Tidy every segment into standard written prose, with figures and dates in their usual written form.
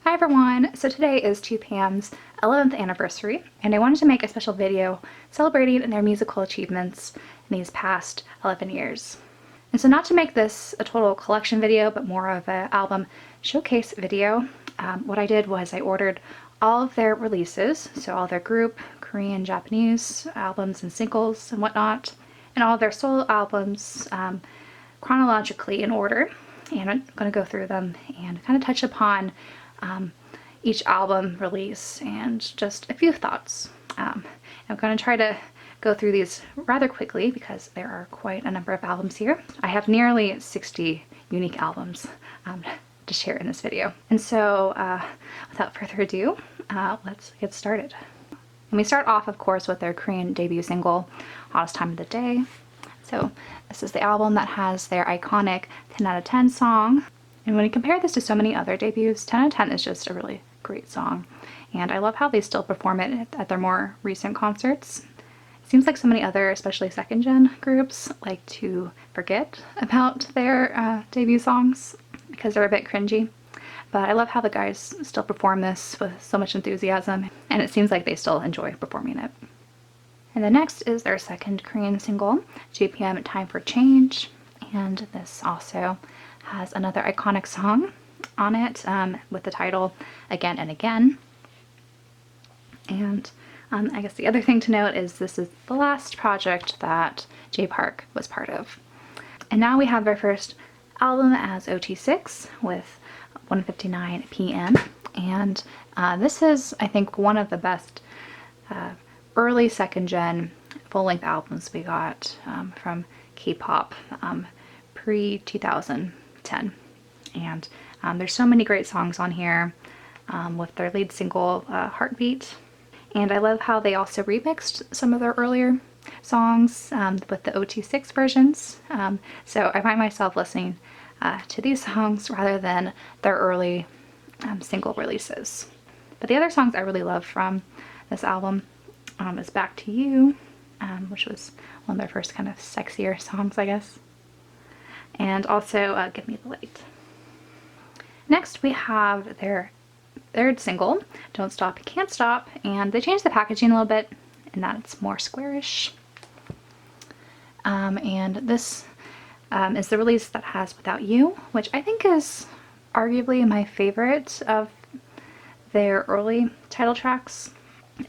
Hi everyone! So today is 2PM's 11th anniversary, and I wanted to make a special video celebrating their musical achievements in these past 11 years. And so not to make this a total collection video, but more of an album showcase video, what I did was I ordered all of their releases, so all their group, Korean, Japanese albums and singles and whatnot, and all their solo albums chronologically in order. And I'm going to go through them and kind of touch upon each album release and just a few thoughts. I'm going to try to go through these rather quickly because there are quite a number of albums here. I have nearly 60 unique albums to share in this video. And so without further ado, let's get started. And we start off, of course, with their Korean debut single, Hottest Time of the Day. So this is the album that has their iconic 10 out of 10 song. And when you compare this to so many other debuts, 10 out of 10 is just a really great song. And I love how they still perform it at their more recent concerts. It seems like so many other, especially second gen groups, like to forget about their debut songs because they're a bit cringy. But I love how the guys still perform this with so much enthusiasm, and it seems like they still enjoy performing it. And the next is their second Korean single, 2PM Time for Change. And this also has another iconic song on it with the title Again and Again. And I guess the other thing to note is this is the last project that J Park was part of. And now we have their first album as OT6 with 1:59 p.m. And this is, I think, one of the best early second gen full-length albums we got from K-pop pre-2010. And there's so many great songs on here with their lead single Heartbeat. And I love how they also remixed some of their earlier songs with the OT6 versions. So I find myself listening to these songs rather than their early single releases. But the other songs I really love from this album is Back to You, which was one of their first kind of sexier songs, I guess. And also Give Me the Light. Next we have their third single, Don't Stop, Can't Stop, and they changed the packaging a little bit in that it's more squarish. And this is the release that has Without You, which I think is arguably my favorite of their early title tracks.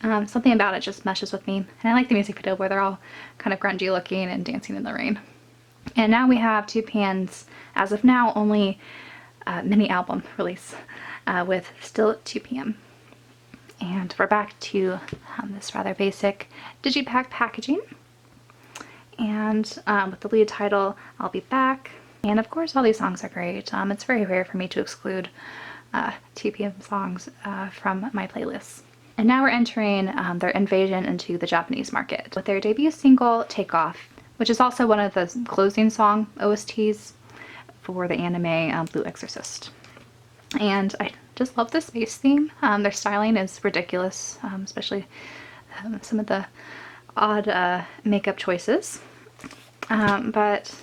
Something about it just meshes with me, and I like the music video where they're all kind of grungy looking and dancing in the rain. And now we have 2PM's, as of now, only mini album release with Still 2PM. And we're back to this rather basic digipack packaging. And with the lead title, I'll Be Back. And of course, all these songs are great. It's very rare for me to exclude 2PM songs from my playlists. And now we're entering their invasion into the Japanese market with their debut single, Take Off, which is also one of the closing song OSTs for the anime Blue Exorcist. And I just love the space theme. Their styling is ridiculous, especially some of the odd makeup choices. But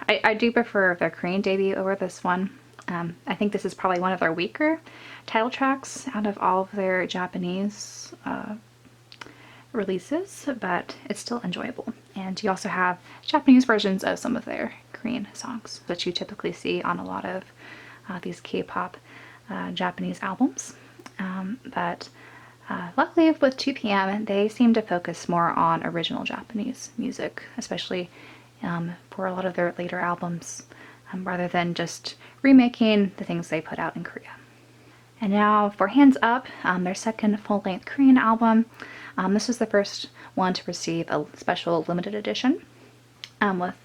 I do prefer their Korean debut over this one. I think this is probably one of their weaker title tracks out of all of their Japanese releases, but it's still enjoyable. And you also have Japanese versions of some of their Korean songs, which you typically see on a lot of these K-pop Japanese albums. But luckily with 2PM, they seem to focus more on original Japanese music, especially for a lot of their later albums, rather than just remaking the things they put out in Korea. And now for Hands Up, their second full-length Korean album. This was the first one to receive a special limited edition with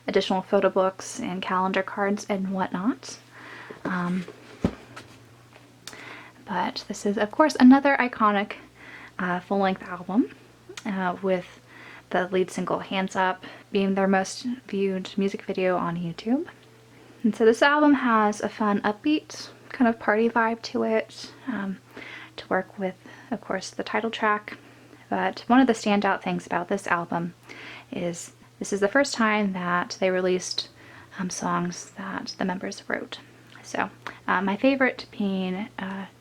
additional photo books and calendar cards and whatnot. But this is, of course, another iconic full-length album with the lead single Hands Up being their most viewed music video on YouTube. And so this album has a fun, upbeat kind of party vibe to it, to work with, of course, the title track. But one of the standout things about this album is this is the first time that they released songs that the members wrote. So My favorite being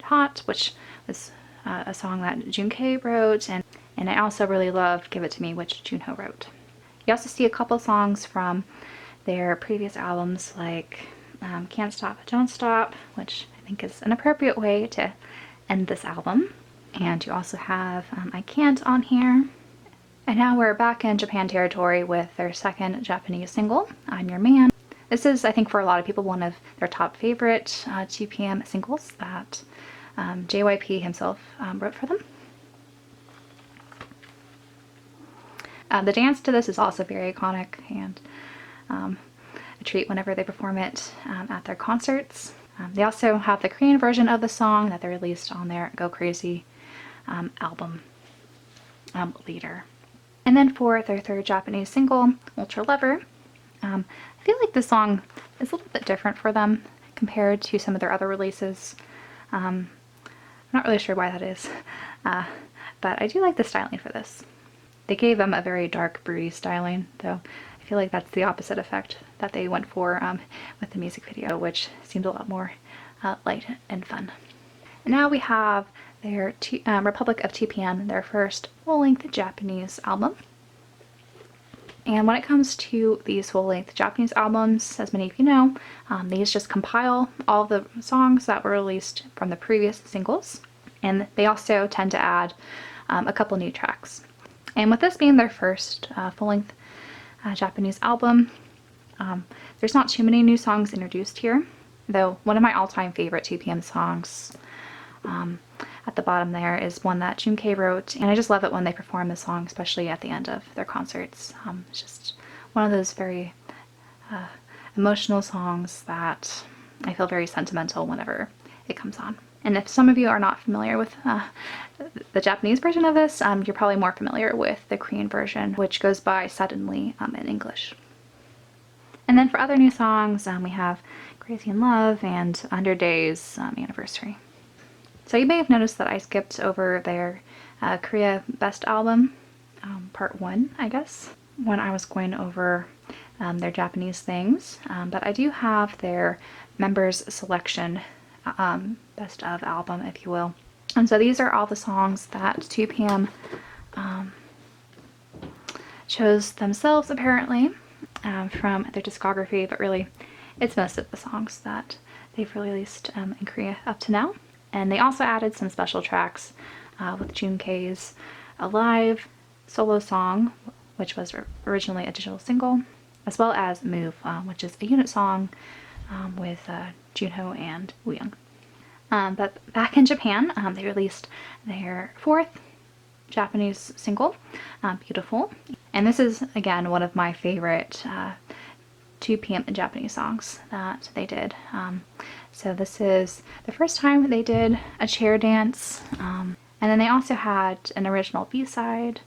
Hot, which was a song that Junkei wrote, and I also really love Give It To Me, which Junho wrote. You also see a couple songs from their previous albums, like Can't Stop, Don't Stop, which I think is an appropriate way to end this album. And you also have I Can't on here. And now we're back in Japan territory with their second Japanese single, I'm Your Man. This is, I think, for a lot of people, one of their top favorite 2PM singles that JYP himself wrote for them. The dance to this is also very iconic and a treat whenever they perform it at their concerts. They also have the Korean version of the song that they released on their Go Crazy album later. And then for their third Japanese single, Ultra Lover, I feel like this song is a little bit different for them compared to some of their other releases. I'm not really sure why that is, but I do like the styling for this. They gave them a very dark, broody styling, though I feel like that's the opposite effect that they went for with the music video, which seemed a lot more light and fun. And now we have their Republic of TPM, their first full-length Japanese album. And when it comes to these full-length Japanese albums, as many of you know, these just compile all the songs that were released from the previous singles. And they also tend to add a couple new tracks. And with this being their first full-length Japanese album, there's not too many new songs introduced here, though one of my all-time favorite 2PM songs at the bottom there is one that Junkei wrote, and I just love it when they perform the song, especially at the end of their concerts. It's just one of those very emotional songs that I feel very sentimental whenever it comes on. And if some of you are not familiar with the Japanese version of this, you're probably more familiar with the Korean version, which goes by Suddenly in English. And then for other new songs, we have Crazy in Love and 100 Days Anniversary. So you may have noticed that I skipped over their Korea Best Album, part 1, I guess, when I was going over their Japanese things. But I do have their members selection best of album, if you will. And so these are all the songs that 2PM chose themselves, apparently, from their discography, but really it's most of the songs that they've released in Korea up to now. And they also added some special tracks with Junkei's Alive solo song, which was originally a digital single, as well as Move, which is a unit song with Junho and Wooyoung. But back in Japan, they released their fourth Japanese single, Beautiful. And this is, again, one of my favorite 2PM Japanese songs that they did. So this is the first time they did a chair dance. And then they also had an original B-side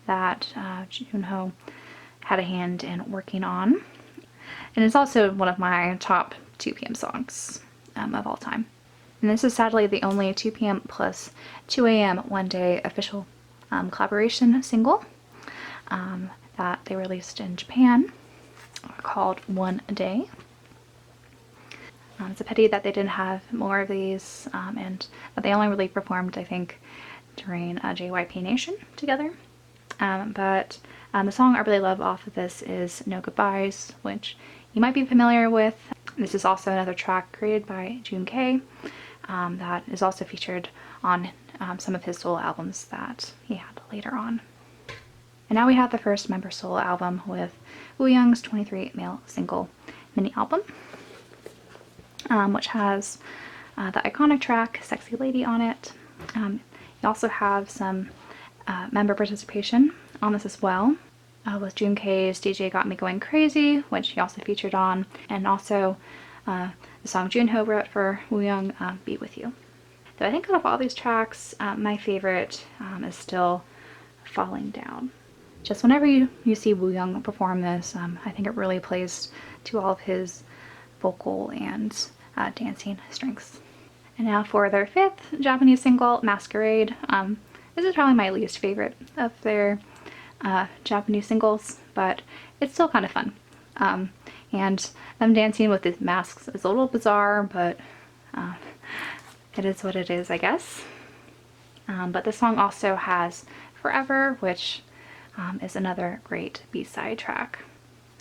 that Junho had a hand in working on. And it's also one of my top 2PM songs of all time. And this is sadly the only 2PM plus 2AM One Day official collaboration single that they released in Japan, called One Day. It's a pity that they didn't have more of these, and that they only really performed, I think, during JYP Nation together. But the song I really love off of this is No Goodbyes, which you might be familiar with. This is also another track created by Junkei that is also featured on some of his solo albums that he had later on. And now we have the first member solo album with Wooyoung's 23 male single mini album, which has the iconic track Sexy Lady on it. You also have some member participation on this as well, with Junkei's DJ Got Me Going Crazy, which he also featured on, and also the song Junho wrote for Wooyoung, Be With You. So I think out of all these tracks, my favorite is still Falling Down. Just whenever you see Wooyoung perform this, I think it really plays to all of his vocal and dancing strengths. And now for their fifth Japanese single, Masquerade. This is probably my least favorite of their Japanese singles, but it's still kind of fun. And them dancing with these masks is a little bizarre, but It is what it is, I guess. But the song also has Forever, which is another great B-side track,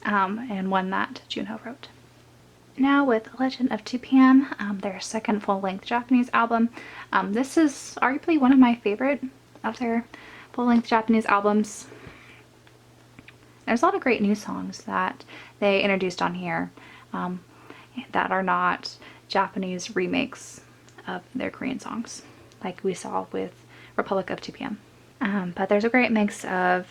and one that Junho wrote. Now with Legend of 2PM, their second full-length Japanese album. This is arguably one of my favorite of their full-length Japanese albums. There's a lot of great new songs that they introduced on here that are not Japanese remakes of their Korean songs, like we saw with Republic of 2PM. But there's a great mix of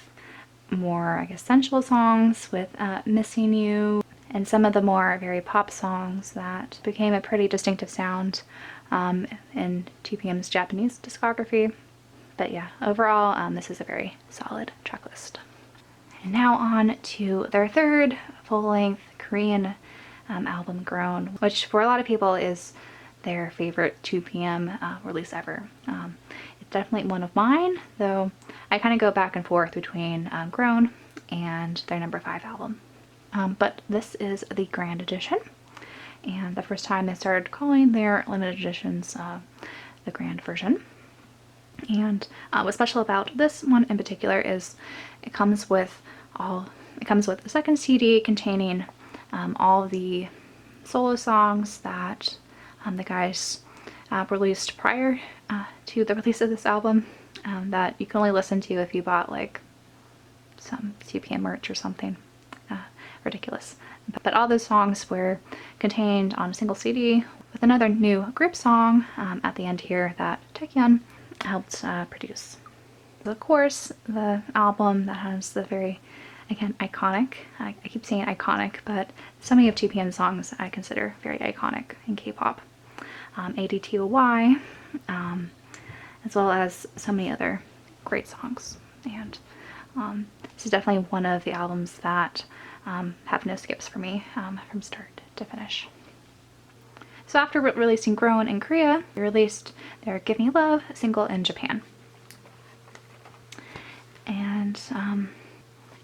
more, I guess, sensual songs with Missing You, and some of the more very pop songs that became a pretty distinctive sound in 2PM's Japanese discography. But yeah, overall, this is a very solid track list. And now on to their third full-length Korean album, Grown, which for a lot of people is their favorite 2PM release ever. It's definitely one of mine, though I kind of go back and forth between Grown and their number 5 album. But this is the Grand Edition, and the first time they started calling their limited editions the Grand version. And what's special about this one in particular is it comes with a second CD containing all the solo songs that the guys released prior to the release of this album, that you can only listen to if you bought like some 2PM merch or something. Ridiculous. But all those songs were contained on a single CD with another new group song at the end here that Taecyeon helped produce. Of course, the album that has the very, again, iconic, I keep saying iconic, but so many of 2PM songs I consider very iconic in K-pop. ADTOY, as well as so many other great songs. And this is definitely one of the albums that have no skips for me from start to finish. So after releasing Grown in Korea, they released their Give Me Love single in Japan. And I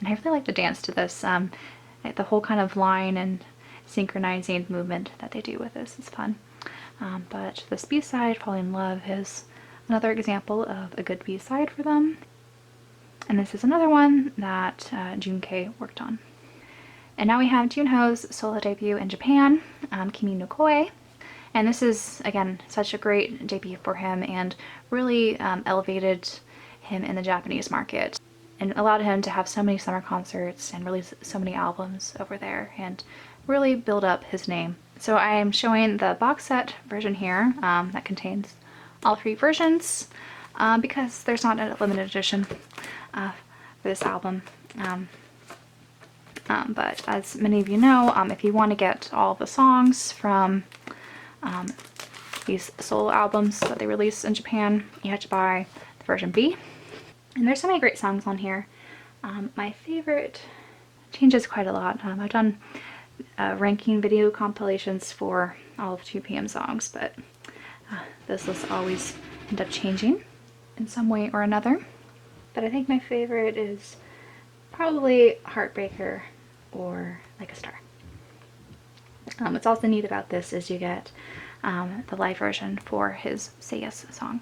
really like to dance to this. The whole kind of line and synchronizing movement that they do with this is fun. But this B-side, Falling in Love, is another example of a good B-side for them. And this is another one that Junkei worked on. And now we have Junho's solo debut in Japan, Kimi no Koe. And this is, again, such a great debut for him and really elevated him in the Japanese market and allowed him to have so many summer concerts and release so many albums over there and really build up his name. So I am showing the box set version here that contains all 3 versions because there's not a limited edition for this album. But as many of you know, if you want to get all the songs from these solo albums that they release in Japan, you have to buy the version B. And there's so many great songs on here. My favorite changes quite a lot. I've done ranking video compilations for all of 2PM songs, but this list always ends up changing in some way or another. But I think my favorite is probably Heartbreaker or Like a Star. What's also neat about this is you get the live version for his Say Yes song.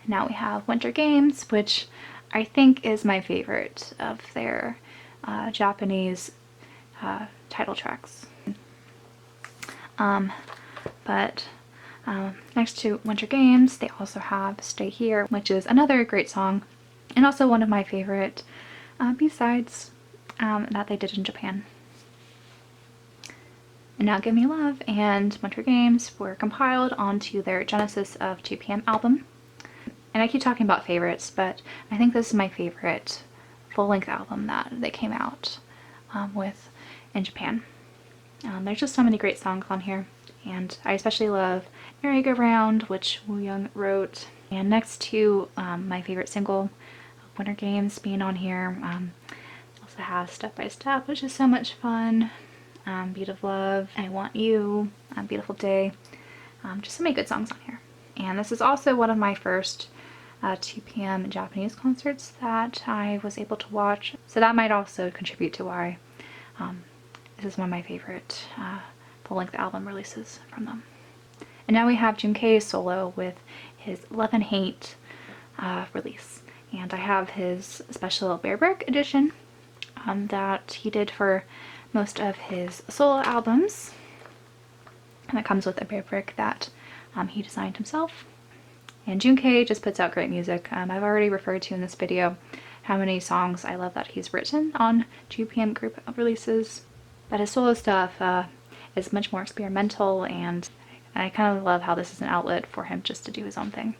Now we have Winter Games, which I think is my favorite of their Japanese title tracks. But next to Winter Games, they also have Stay Here, which is another great song and also one of my favorite B-sides that they did in Japan. And now Give Me Love and Winter Games were compiled onto their Genesis of 2PM album. And I keep talking about favorites, but I think this is my favorite full-length album that they came out with in Japan. There's just so many great songs on here, and I especially love Merry Go Round, which Woo Young wrote. And next to my favorite single, Winter Games, being on here, also has Step by Step, which is so much fun. Beat of Love, I Want You, Beautiful Day, just so many good songs on here. And this is also one of my first 2PM Japanese concerts that I was able to watch, so that might also contribute to why this is one of my favorite full-length album releases from them. And now we have Junkei's solo with his Love and Hate release. And I have his special Bear Brick edition that he did for most of his solo albums. And it comes with a bear brick that he designed himself. And Junkei just puts out great music. I've already referred to in this video how many songs I love that he's written on 2PM group releases. But his solo stuff is much more experimental, and I kind of love how this is an outlet for him just to do his own thing.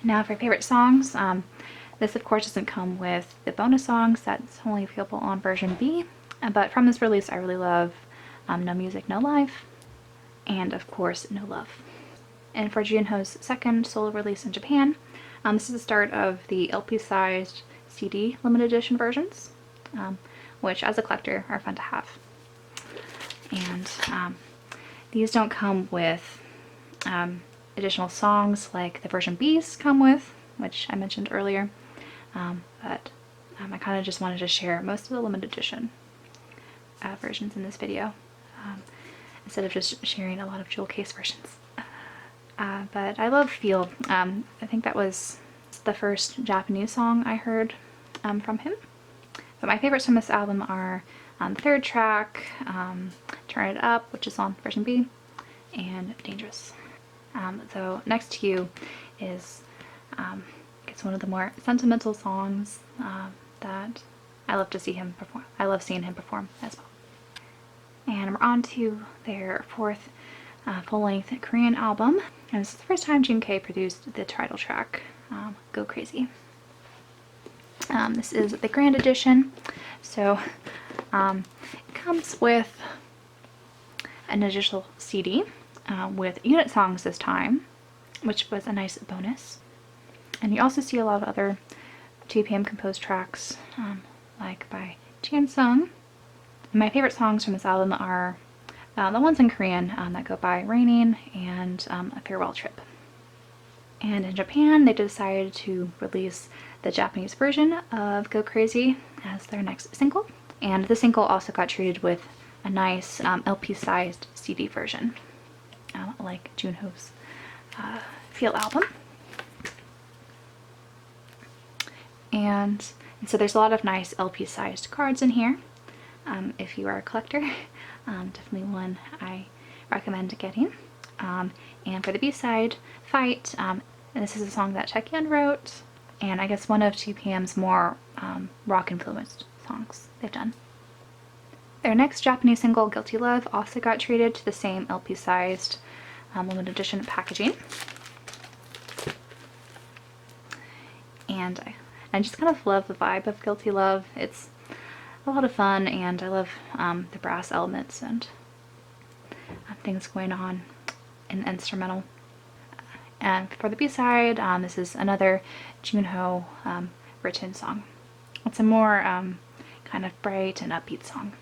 Now for favorite songs, this of course doesn't come with the bonus songs, that's only available on version B, but from this release I really love No Music, No Life, and of course No Love. And for Junho's second solo release in Japan, this is the start of the LP-sized CD limited edition versions, which as a collector are fun to have. And these don't come with additional songs like the version B's come with, which I mentioned earlier, but I kind of just wanted to share most of the limited edition versions in this video, instead of just sharing a lot of jewel case versions. But I love Feel. I think that was the first Japanese song I heard from him. But my favorites from this album are the third track, Turn It Up, which is on version B, and Dangerous. So Next to You is it's one of the more sentimental songs that I love to see him perform. I love seeing him perform as well. And we're on to their fourth full-length Korean album. And this is the first time Junkei produced the title track, Go Crazy. This is the Grand Edition, so it comes with an additional CD with unit songs this time, which was a nice bonus. And you also see a lot of other 2PM composed tracks, like by Chansung. My favorite songs from this album are the ones in Korean that go by Raining and A Farewell Trip. And in Japan, they decided to release the Japanese version of Go Crazy as their next single. And the single also got treated with a nice LP-sized CD version, like Junho's Feel album. And so there's a lot of nice LP-sized cards in here. If you are a collector, definitely one I recommend getting. And for the B-side, Fight, this is a song that Taecyeon wrote, and I guess one of 2PM's more rock-influenced songs they've done. Their next Japanese single, Guilty Love, also got treated to the same LP-sized limited edition packaging. And I just kind of love the vibe of Guilty Love. It's a lot of fun, and I love the brass elements and things going on in the instrumental. And for the B-side, this is another Junho written song. It's a more kind of bright and upbeat song.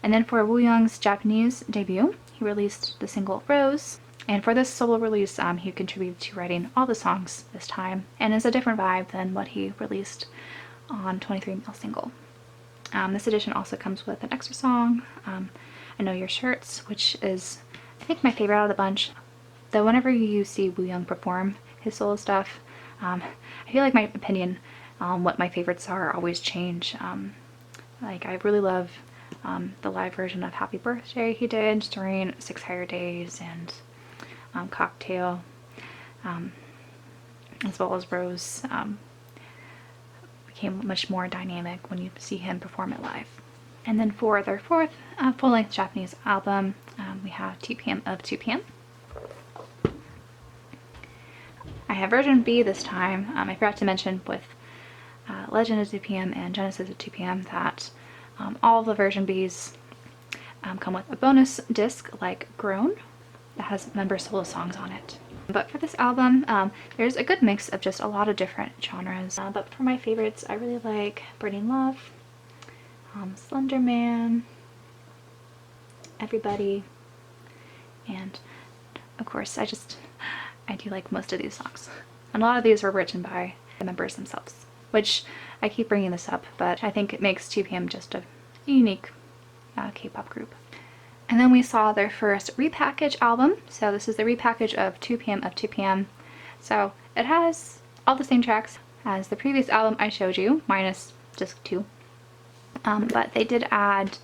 And then for Wooyoung's Japanese debut, he released the single Rose. And for this solo release, he contributed to writing all the songs this time, and is a different vibe than what he released on 23 Male Single. This edition also comes with an extra song, I Know Your Shirts, which is, I think, my favorite out of the bunch. Though whenever you see Wooyoung perform his solo stuff, I feel like my opinion on what my favorites are always change. Like, I really love the live version of Happy Birthday he did during 6 Higher Days and Cocktail, as well as Rose. Became much more dynamic when you see him perform it live. And then for their fourth full-length Japanese album, we have 2PM of 2PM. I have version B this time. I forgot to mention with Legend of 2PM and Genesis of 2PM that all of the version Bs come with a bonus disc like Grown that has member solo songs on it. But for this album, there's a good mix of just a lot of different genres. But for my favorites, I really like Burning Love, Slender Man, Everybody, and of course I do like most of these songs. And a lot of these were written by the members themselves, which I keep bringing this up, but I think it makes 2PM just a unique K-pop group. And then we saw their first repackage album. So this is the repackage of 2 p.m. of 2 p.m. So it has all the same tracks as the previous album I showed you, minus disc 2. But they did add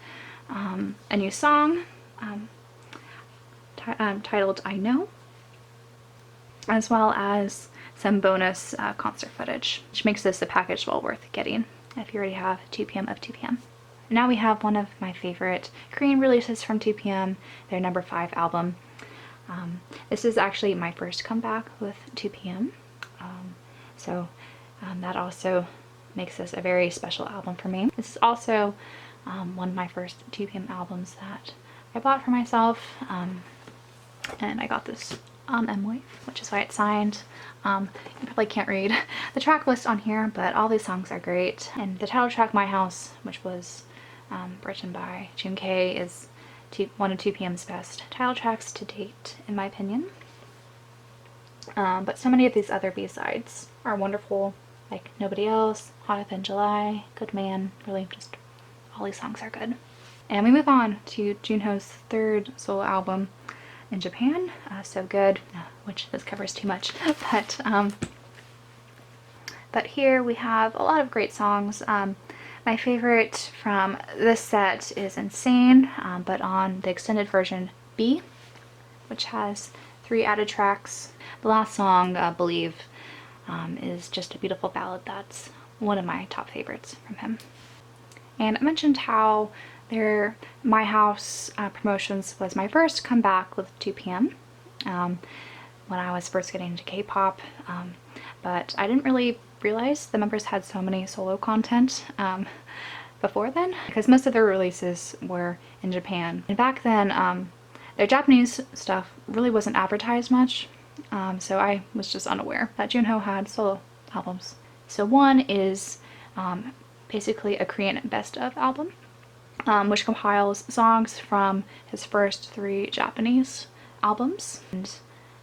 a new song titled I Know, as well as some bonus concert footage, which makes this a package well worth getting if you already have 2 p.m. of 2 p.m. Now we have one of my favorite Korean releases from 2 p.m., their number 5 album. This is actually my first comeback with 2 p.m. So that also makes this a very special album for me. This is also one of my first 2 p.m. albums that I bought for myself, and I got this on M-Wave, which is why it's signed. You probably can't read the track list on here, but all these songs are great. And the title track, My House, which was written by Jun K, is one of 2 p.m.'s best title tracks to date, in my opinion. But so many of these other B-sides are wonderful, like Nobody Else, Hotter Than July, Good Man, really just all these songs are good. And we move on to Junho's third solo album in Japan, So Good, which this covers too much, but here we have a lot of great songs. My favorite from this set is Insane, but on the extended version B, which has 3 added tracks. The last song, Believe, is just a beautiful ballad that's one of my top favorites from him. And I mentioned how their My House promotions was my first comeback with 2 p.m. When I was first getting into K-pop, but I didn't really realize the members had so many solo content before then, because most of their releases were in Japan. And back then, their Japanese stuff really wasn't advertised much, so I was just unaware that Junho had solo albums. So one is basically a Korean best of album, which compiles songs from his first 3 Japanese albums, and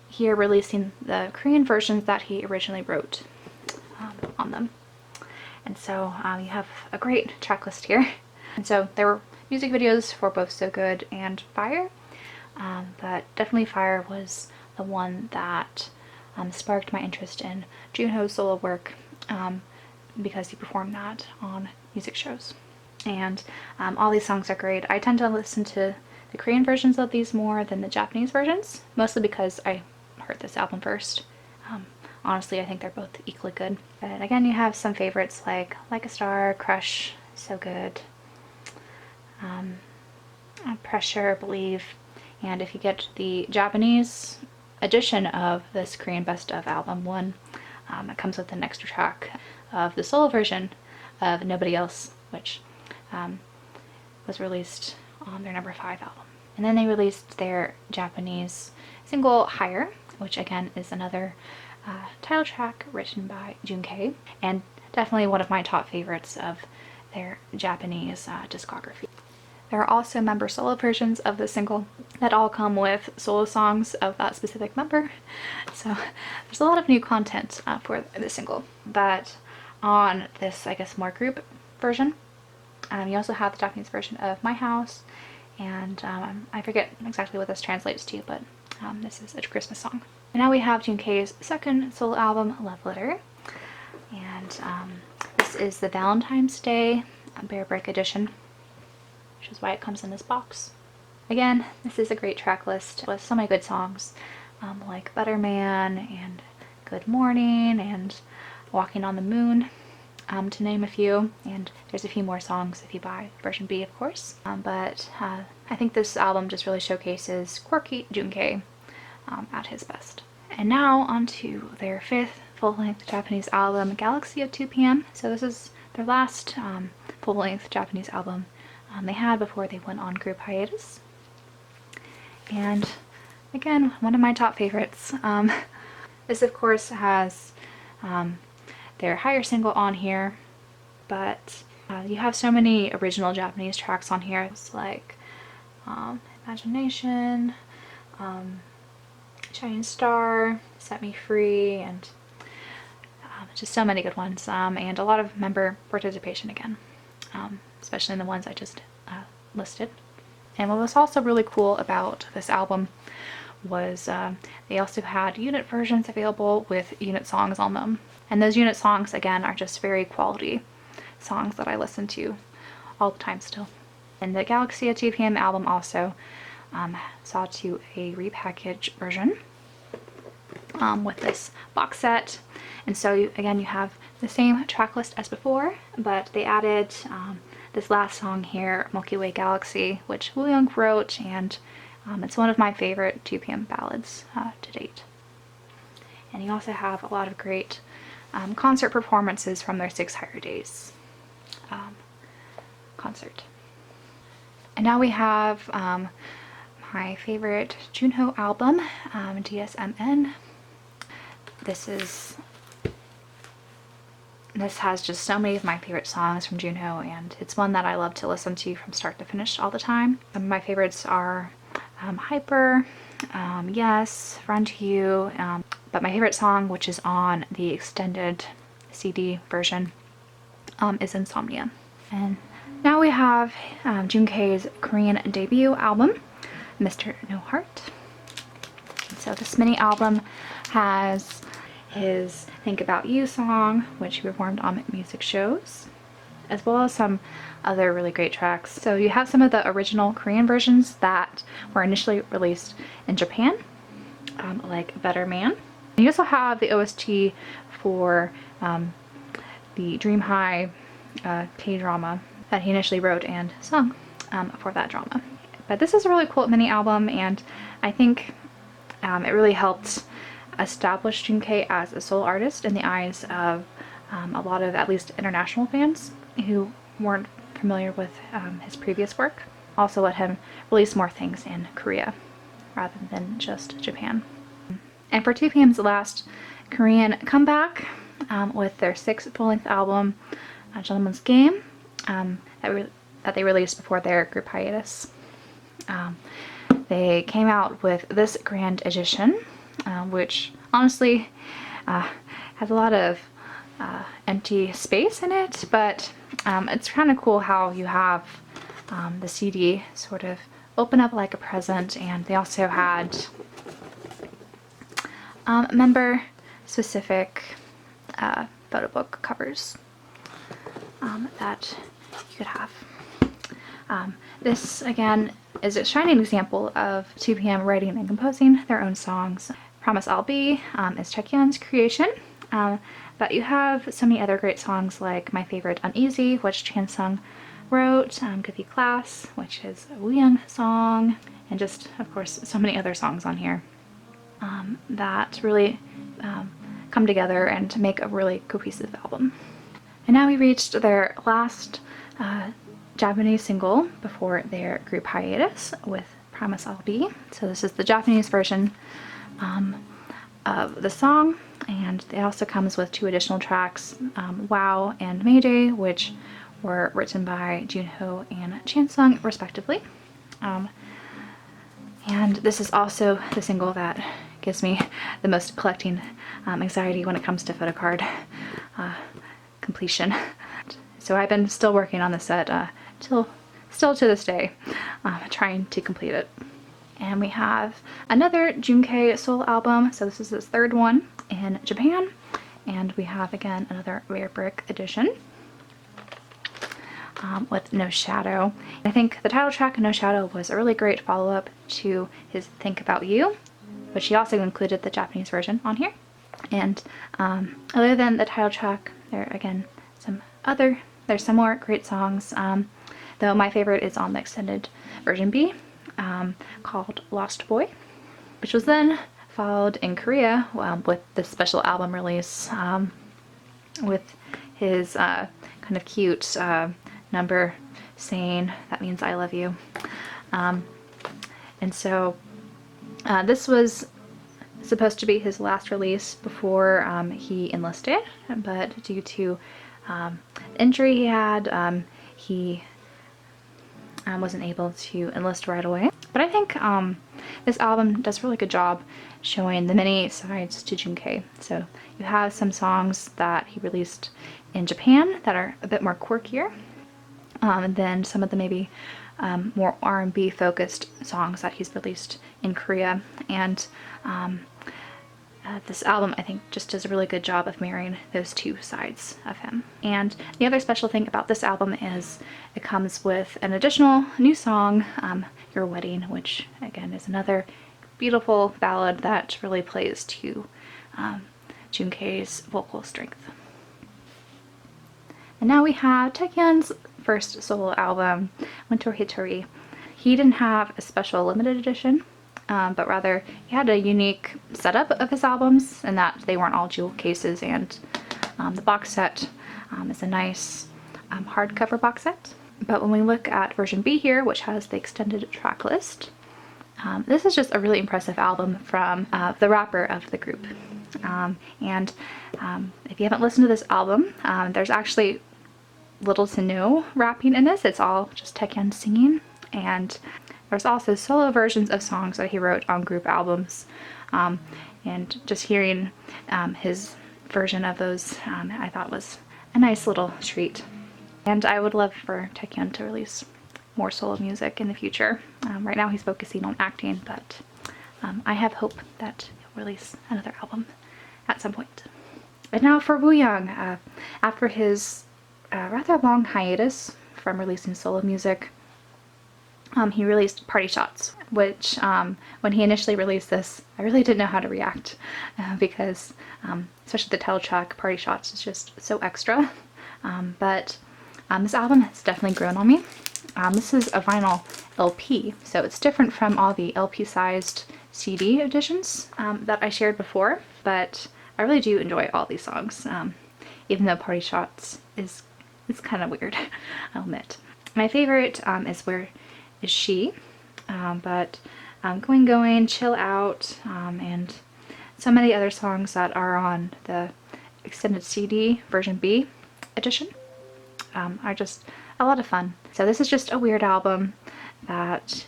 here releasing the Korean versions that he originally wrote on them. And so you have a great track list here. And so there were music videos for both So Good and Fire, but definitely Fire was the one that sparked my interest in Junho's solo work, because he performed that on music shows. And all these songs are great. I tend to listen to the Korean versions of these more than the Japanese versions, mostly because I heard this album first. Honestly, I think they're both equally good. But again, you have some favorites like a Star, Crush, So Good, Pressure, Believe, and if you get the Japanese edition of this Korean Best of Album 1, it comes with an extra track of the solo version of Nobody Else, which was released on their number 5 album. And then they released their Japanese single Higher, which again is another title track written by Jun K, and definitely one of my top favorites of their Japanese discography. There are also member solo versions of the single that all come with solo songs of that specific member, so there's a lot of new content for the single. But on this, I guess, more group version, you also have the Japanese version of My House, and I forget exactly what this translates to, but this is a Christmas song. And now we have Jun K's second solo album, Love Letter, and this is the Valentine's Day Bear Brick edition, which is why it comes in this box. Again, this is a great track list with so many good songs, like Butterman and Good Morning and Walking on the Moon, to name a few, and there's a few more songs if you buy version B, of course. But I think this album just really showcases quirky Jun K at his best. And now on to their 5th full-length Japanese album, Galaxy of 2 p.m. So this is their last full-length Japanese album they had before they went on group hiatus. And again, one of my top favorites. This of course has their Higher single on here, but you have so many original Japanese tracks on here. It's like Imagination, Shining Star, Set Me Free, and just so many good ones, and a lot of member participation again, especially in the ones I just listed. And what was also really cool about this album was they also had unit versions available with unit songs on them. And those unit songs, again, are just very quality songs that I listen to all the time still. And the Galaxy 2PM album also saw to a repackage version with this box set. And so again, you have the same track list as before, but they added this last song here, Milky Way Galaxy, which Woo Young wrote, and it's one of my favorite 2PM ballads to date. And you also have a lot of great concert performances from their 6 Higher Days concert. And now we have my favorite Junho album, DSMN. This has just so many of my favorite songs from Junho, and it's one that I love to listen to from start to finish all the time. Some of my favorites are Hyper, Yes, Run to You, but my favorite song, which is on the extended CD version, is Insomnia. And now we have Junkei's Korean debut album, Mr. No Heart. So this mini album has his Think About You song, which he performed on music shows, as well as some other really great tracks. So you have some of the original Korean versions that were initially released in Japan, like Better Man. And you also have the OST for the Dream High K-drama that he initially wrote and sung for that drama. But this is a really cool mini album, and I think it really helped establish Junkei as a solo artist in the eyes of a lot of, at least, international fans who weren't familiar with his previous work. Also let him release more things in Korea rather than just Japan. And for 2PM's last Korean comeback with their 6th full-length album, Gentleman's Game, that they released before their group hiatus. They came out with this grand edition, which honestly has a lot of empty space in it, but it's kind of cool how you have the CD sort of open up like a present, and they also had member-specific photo book covers that you could have. This, again, is a shining example of 2PM writing and composing their own songs. Promise I'll Be is Taekyeon's creation, but you have so many other great songs like my favorite Uneasy, which Chansung wrote, Good Be Class, which is a Woo Young song, and just, of course, so many other songs on here that really come together and to make a really cohesive album. And now we reached their last Japanese single before their group hiatus with Promise I'll Be. So this is the Japanese version of the song, and it also comes with 2 additional tracks, Wow and Mayday, which were written by Junho and Chansung respectively. And this is also the single that gives me the most collecting anxiety when it comes to photocard completion. So I've been still working on this set still to this day, trying to complete it. And we have another Junkei solo album, so this is his 3rd one in Japan, and we have again another Rare Brick edition with No Shadow. I think the title track, No Shadow, was a really great follow-up to his Think About You, which he also included the Japanese version on here. And other than the title track, there's some more great songs, though my favorite is on the extended version B, called Lost Boy, which was then followed in Korea with this special album release with his kind of cute number saying that means I love you. And so this was supposed to be his last release before he enlisted, but due to injury he had, he wasn't able to enlist right away. But I think this album does a really good job showing the many sides to Junkei. So you have some songs that he released in Japan that are a bit more quirkier, and then some of the maybe more R&B focused songs that he's released in Korea. And this album, I think, just does a really good job of marrying those two sides of him. And the other special thing about this album is it comes with an additional new song, Your Wedding, which again is another beautiful ballad that really plays to Junkei's vocal strength. And now we have Taecyeon's first solo album, Winter Hitori. He didn't have a special limited edition, but rather he had a unique setup of his albums in that they weren't all jewel cases, and the box set is a nice hardcover box set. But when we look at version B here, which has the extended track list, this is just a really impressive album from the rapper of the group. And if you haven't listened to this album, there's actually little to no rapping in this. It's all just Taecyeon singing, and there's also solo versions of songs that he wrote on group albums, and just hearing his version of those I thought was a nice little treat. And I would love for Taecyeon to release more solo music in the future. Right now he's focusing on acting, but I have hope that he'll release another album at some point. And now for Wooyoung, after his rather long hiatus from releasing solo music, he released Party Shots, which when he initially released this, I really didn't know how to react because especially the title track, Party Shots, is just so extra. But this album has definitely grown on me. This is a vinyl LP, so it's different from all the LP-sized CD editions that I shared before, but I really do enjoy all these songs, even though Party Shots is kind of weird, I'll admit. My favorite is Where Is She, but Going, Chill Out, and so many other songs that are on the extended CD version B edition are just a lot of fun. So this is just a weird album that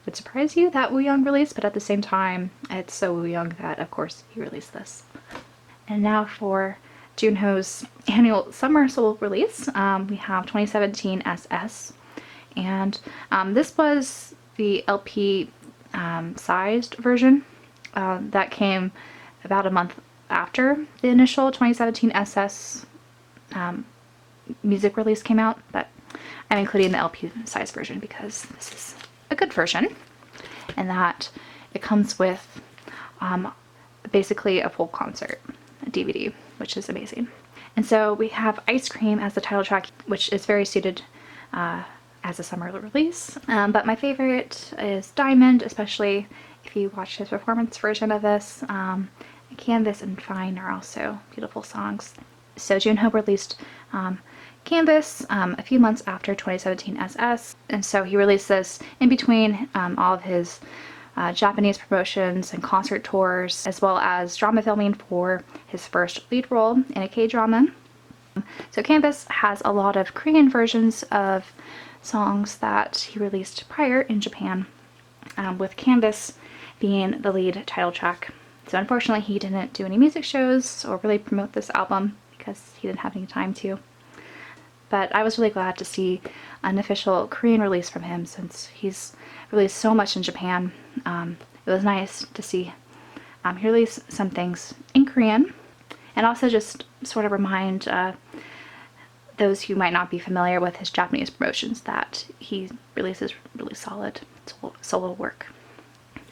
would surprise you that Wooyoung released, but at the same time, it's so Wooyoung that, of course, he released this. And now for Junho's annual summer solo release, we have 2017 SS, and this was the LP sized version that came about a month after the initial 2017 SS music release came out, but I'm including the LP size version because this is a good version, and that it comes with basically a full concert DVD, which is amazing. And so we have Ice Cream as the title track, which is very suited as a summer release. But my favorite is Diamond, especially if you watch his performance version of this. Canvas and Fine are also beautiful songs. So Junho released Canvas a few months after 2017 SS, and so he released this in between all of his Japanese promotions and concert tours, as well as drama filming for his first lead role in a K-drama. So Canvas has a lot of Korean versions of songs that he released prior in Japan, with Canvas being the lead title track. So unfortunately he didn't do any music shows or really promote this album because he didn't have any time to. But I was really glad to see an official Korean release from him since he's released so much in Japan. It was nice to see he release some things in Korean, and also just sort of remind those who might not be familiar with his Japanese promotions that he releases really solid solo work.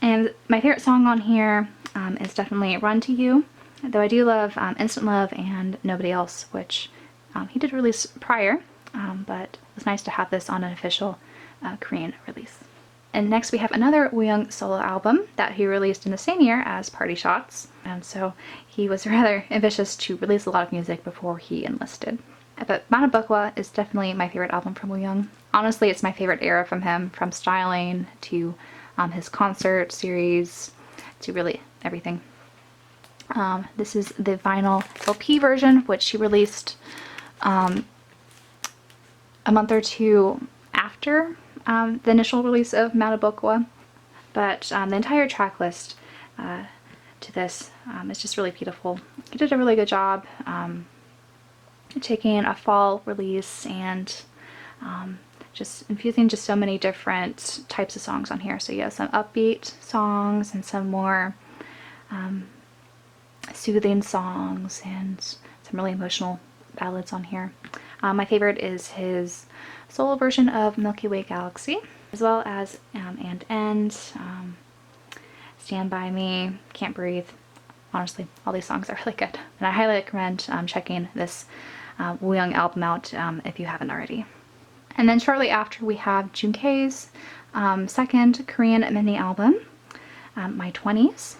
And my favorite song on here is definitely Run to You, though I do love Instant Love and Nobody Else, which he did release prior, but it was nice to have this on an official Korean release. And next we have another Wooyoung solo album that he released in the same year as Party Shots, and so he was rather ambitious to release a lot of music before he enlisted. But Manabukwa is definitely my favorite album from Wooyoung. Honestly, it's my favorite era from him, from styling to his concert series to really everything. This is the vinyl LP version, which he released a month or two after the initial release of Manabukwa, but the entire track list to this is just really beautiful. He did a really good job taking a fall release and just infusing just so many different types of songs on here. So you have some upbeat songs and some more soothing songs and some really emotional ballads on here. My favorite is his solo version of Milky Way Galaxy, as well as And End, Stand By Me, Can't Breathe. Honestly, all these songs are really good, and I highly recommend checking this Wooyoung album out if you haven't already. And then shortly after we have Junkei's second Korean mini album, My 20s.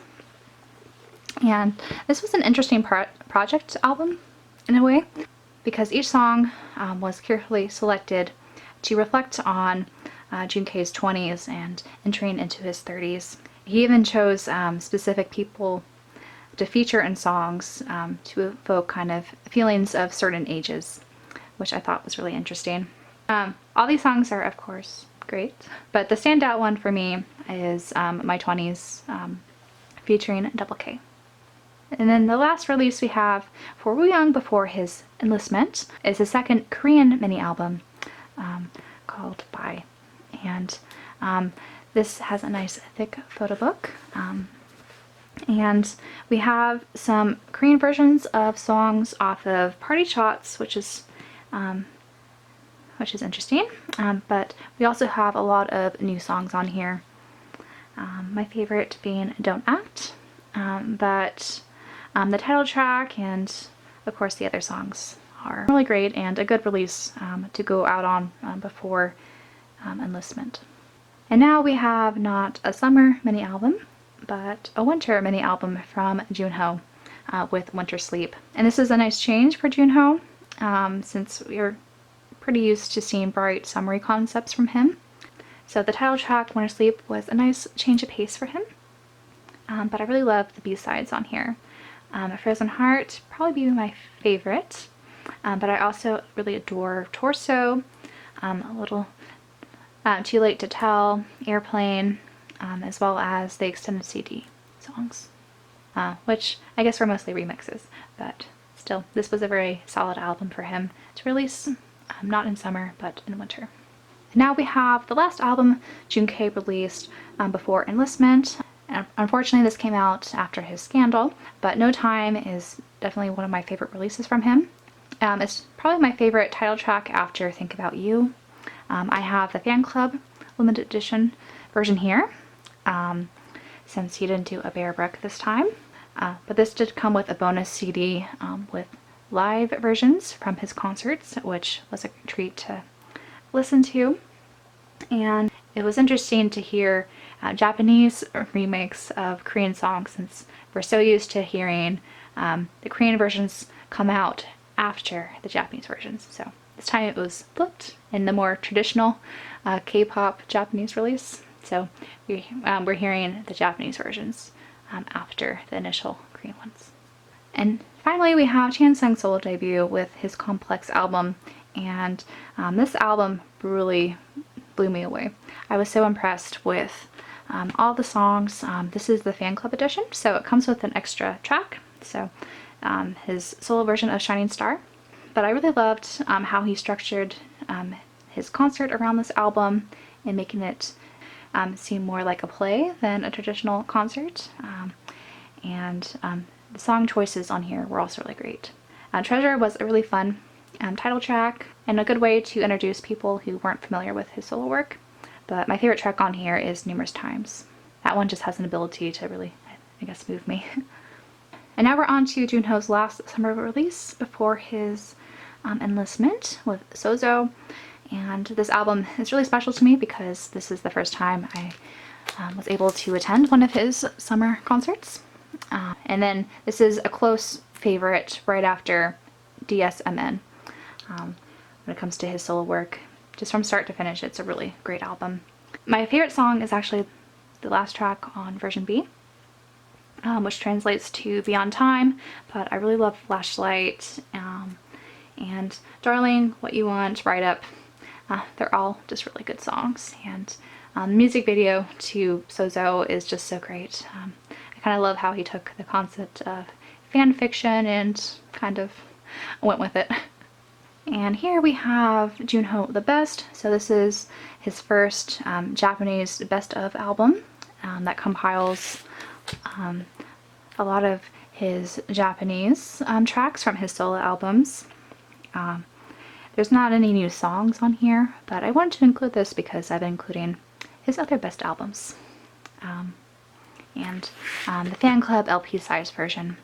And this was an interesting project album in a way, because each song was carefully selected to reflect on Junkei's 20s and entering into his 30s. He even chose specific people to feature in songs to evoke kind of feelings of certain ages, which I thought was really interesting. All these songs are, of course, great, but the standout one for me is My 20s featuring Double K. And then the last release we have for Wooyoung before his enlistment is his second Korean mini album called Bye. And this has a nice thick photo book. And we have some Korean versions of songs off of Party Shots, which is interesting. But we also have a lot of new songs on here. My favorite being Don't Act, but the title track and of course the other songs are really great and a good release to go out on before enlistment. And now we have not a summer mini album, but a winter mini album from Junho with Winter Sleep. And this is a nice change for Junho since we're pretty used to seeing bright summery concepts from him. So the title track, Winter Sleep, was a nice change of pace for him. But I really love the B-sides on here. Frozen Heart, probably be my favorite, but I also really adore Torso, a little Too Late to Tell, Airplane, as well as the extended CD songs, which I guess were mostly remixes, but still, this was a very solid album for him to release, not in summer, but in winter. Now we have the last album Junkei released before enlistment. Unfortunately, this came out after his scandal, but No Time is definitely one of my favorite releases from him. It's probably my favorite title track after Think About You. I have the Fan Club limited edition version here, since he didn't do a Bear Brook this time. But this did come with a bonus CD with live versions from his concerts, which was a treat to listen to. And it was interesting to hear Japanese remakes of Korean songs, since we're so used to hearing the Korean versions come out after the Japanese versions. So this time it was flipped in the more traditional K-pop Japanese release. So we're hearing the Japanese versions after the initial Korean ones. And finally we have Chansung's solo debut with his Complex album, and this album really blew me away. I was so impressed with all the songs. This is the Fan Club edition, so it comes with an extra track, so his solo version of Shining Star. But I really loved how he structured his concert around this album and making it seem more like a play than a traditional concert. And the song choices on here were also really great. Treasure was a really fun title track and a good way to introduce people who weren't familiar with his solo work. But my favorite track on here is Numerous Times. That one just has an ability to really, I guess, move me. And now we're on to Junho's last summer release before his enlistment with SOUZOU. And this album is really special to me because this is the first time I was able to attend one of his summer concerts. And then this is a close favorite right after DSMN. When it comes to his solo work, just from start to finish, it's a really great album. My favorite song is actually the last track on version B, which translates to Beyond Time, but I really love Flashlight and Darling, What You Want, Ride Up. They're all just really good songs, and the music video to SOUZOU is just so great. I kind of love how he took the concept of fan fiction and kind of went with it. And here we have Junho the Best. So this is his first Japanese best of album that compiles a lot of his Japanese tracks from his solo albums. There's not any new songs on here, but I wanted to include this because I've been including his other best albums. And the Fan Club LP size version.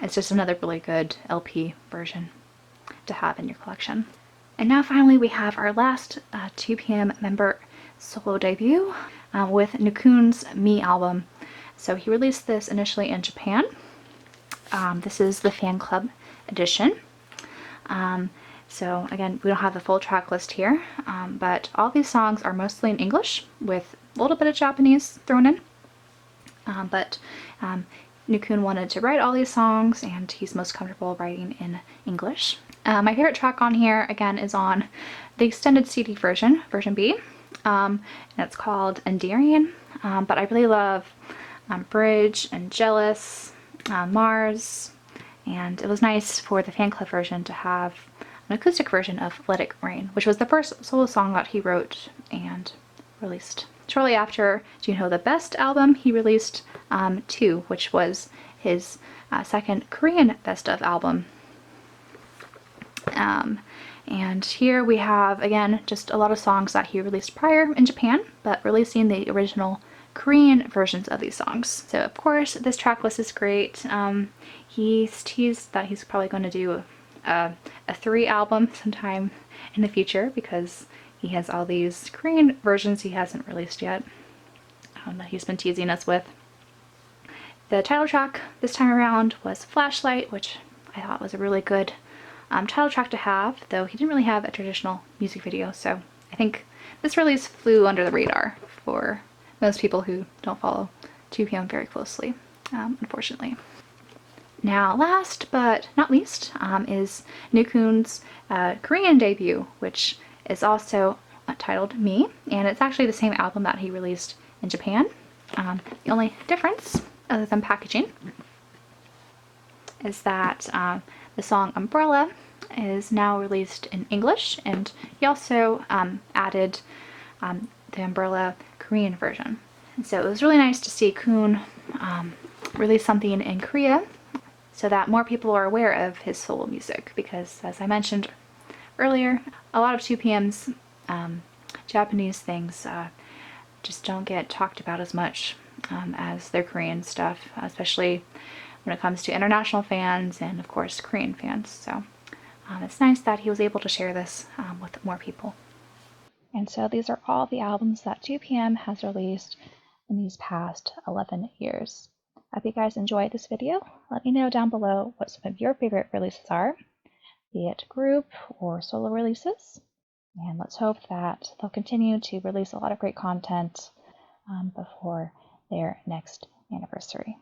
It's just another really good LP version to have in your collection. And now finally we have our last 2PM member solo debut with Nukun's MINIALBUM. So he released this initially in Japan. This is the Fan Club edition. So again, we don't have the full track list here, but all these songs are mostly in English with a little bit of Japanese thrown in. But Nukun wanted to write all these songs, and he's most comfortable writing in English. My favorite track on here, again, is on the extended CD version, version B, and it's called Endearing. But I really love Bridge and Jealous, Mars, and it was nice for the Fan Club version to have an acoustic version of Let It Rain, which was the first solo song that he wrote and released. Shortly after Junho the Best album, he released 2, which was his second Korean best of album. And here we have, again, just a lot of songs that he released prior in Japan, but releasing the original Korean versions of these songs. So of course this track list is great. He's teased that he's probably going to do a 3 album sometime in the future because he has all these Korean versions he hasn't released yet that he's been teasing us with. The title track this time around was Flashlight, which I thought was a really good title track to have, though he didn't really have a traditional music video, so I think this release flew under the radar for most people who don't follow 2PM very closely, unfortunately. Now, last but not least is Nukun's Korean debut, which is also titled Me, and it's actually the same album that he released in Japan. The only difference, other than packaging, is that the song Umbrella is now released in English, and he also added the Umbrella Korean version. And so it was really nice to see Kun release something in Korea so that more people are aware of his solo music, because as I mentioned earlier, a lot of 2PM's Japanese things just don't get talked about as much as their Korean stuff, especially when it comes to international fans and of course Korean fans. So it's nice that he was able to share this with more people. And so these are all the albums that 2PM has released in these past 11 years. I hope you guys enjoyed this video. Let me know down below what some of your favorite releases are, be it group or solo releases. And let's hope that they'll continue to release a lot of great content before their next anniversary.